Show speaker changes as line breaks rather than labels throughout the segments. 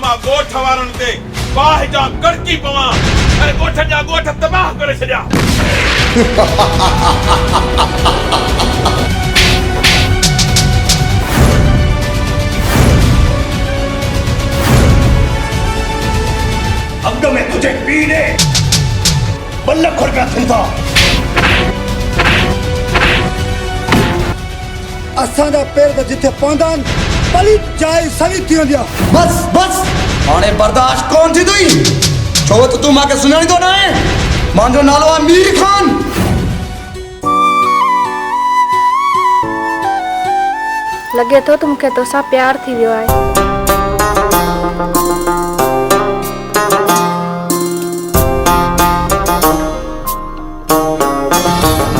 मां गोठ वारन ते बाह जा कड़की पवा अरे गोठ जा गोठ तबाह करे छया।
अग में तुझे पीने बल्लख रुपया थिंदा
असां दा पैर त जिथे पवंदा पली जाए सही थी वेंदी आहे।
बस बस हाणे बर्दाश्त कोन थी तुई छो त तू मांखे सुञाणी तो न आहे। मांजो नालो आहे मीर खान।
लगे तो तुमखे तोसां प्यार थी वियो आहे।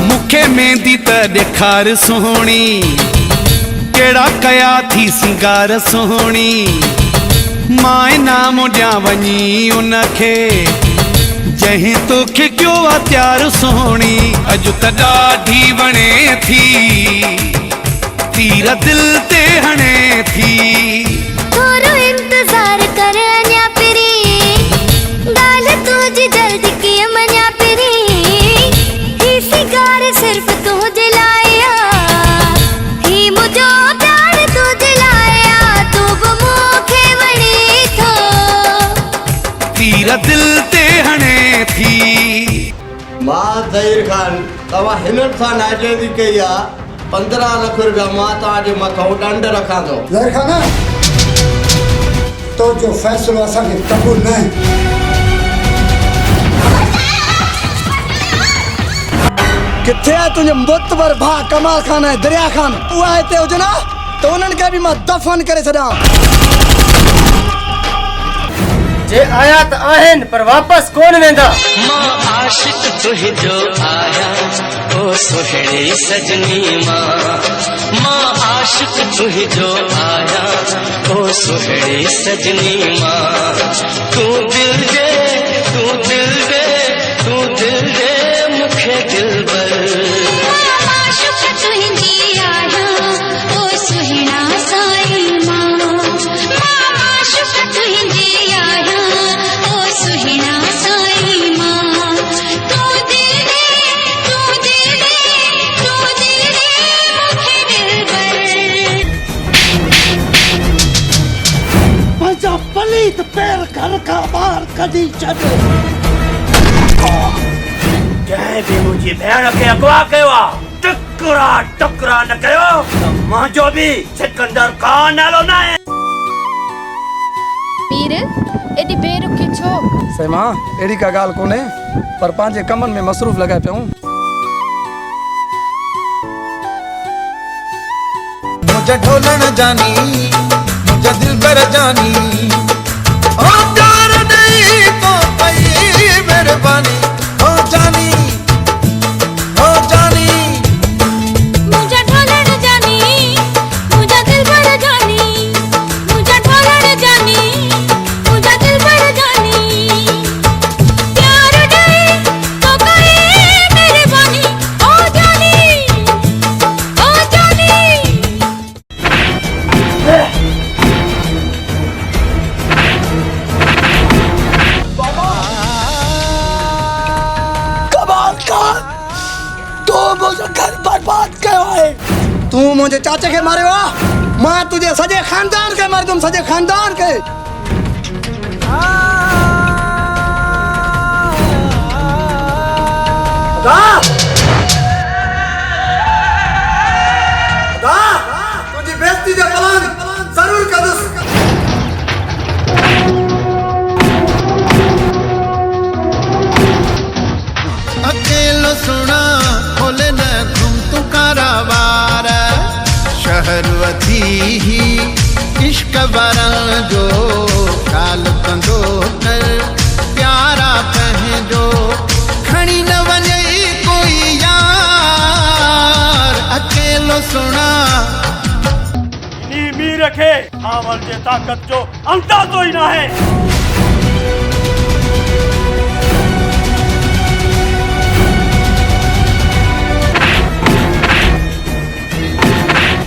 मुखे मेहंदी त ॾेखार सोहणी केड़ा कया थी सिंगार सोहणी मां इनाम ॾियां वञी उनखे जंहिं तोखे कयो आहे प्यार सोहणी। अॼु त ॾाढी वणे थी तीर दिल ते हणे थी।
थोरो इंतजार कर अञा पिरी गाल तुझी जल्दी कीअं मञा पिरी ही सिगार सिर्फ तुझे लाया ही मुझो प्यार तुझे लाया तू बि मूंखे वणे थो
तीर दिल ते हणे थी।
मां ज़हीर खान तव्हां हिननि सां नाजाइज़ी कई आहे 15 लाख रुपया मां तव्हांजे मथां ॾंड रखां थो।
ज़हीर खान तो जो फैसलो असांखे क़बूल न आहे।
किथे आहे तुंहिंजो मुतबर भाउ कमाल खान ऐं दरिया खान उहा हिते हुजे न त उन्हनि खे बि मां दफ़न करे छॾां।
जे आया त आहिनि पर वापस कोन वेंदा।
मां आशिक तुंहिंजो आया ओ सुहिणी सजनी मां आशिक तुंहिंजो आया ओ सुहिणी सजनी मां तू दिल दे तू दिल दे तू दिल दे मुखे दिलबर।
आशिक तुझी आया ओ सुहिणा साई मां आशिक तुझी आया ओ सुहिणा साई मां तू दिल दे तू दिल दे तू दिल दे मुखे दिलबर।
पंहिंजा पलीत पैर घर खां ॿाहिरि कढी छॾ।
जंहिं बि मुंहिंजी भेण खे अगवा कयो आहे टुकड़ा टुकड़ा न कयो त मुंहिंजो बि सिकंदर खान नालो न आहे।
मीर एडी बेरुखी छो?
से मां अहिड़ी का ॻाल्हि कोन्हे पर पंहिंजे कमनि में मसरूफ़ लॻाए पियूं।
मुझे ढोलण जानी मुझे दिल पर जानी ओ प्यार नहीं तो पई मेहरबानी ओ जानी
मुझे ढोलण जानी मुझे दिल पर जानी मुझे ढोलण जानी मुझे दिल पर जानी प्यार दे तो कहे मेहरबानी ओ जानी ओ जानी।
कमाल खान तू मुंहिंजो घर बर्बाद कयो आहे। तूं मुंहिंजे चाचे खे मारियो आहे मां तुंहिंजे सॼे ख़ानदान खे मारींदुमि सॼे ख़ानदान खे। तुंहिंजी बेइज्जती जो प्लान ज़रूर कंदुसि।
अकेलो सुना खोले न तुम तुकारा वार शहर वधी ही इश्क वरण जो काल कंदो कर प्यारा पंहिंजो खणी न वञे कोई यार। अकेलो सुना
नी मीर खे आमल जे ताकत जो अंदाज़ो ई न आहे।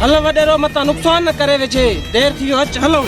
हल वडेरो मता नुक़सान न करे वेझे देर थी वियो अच हलो।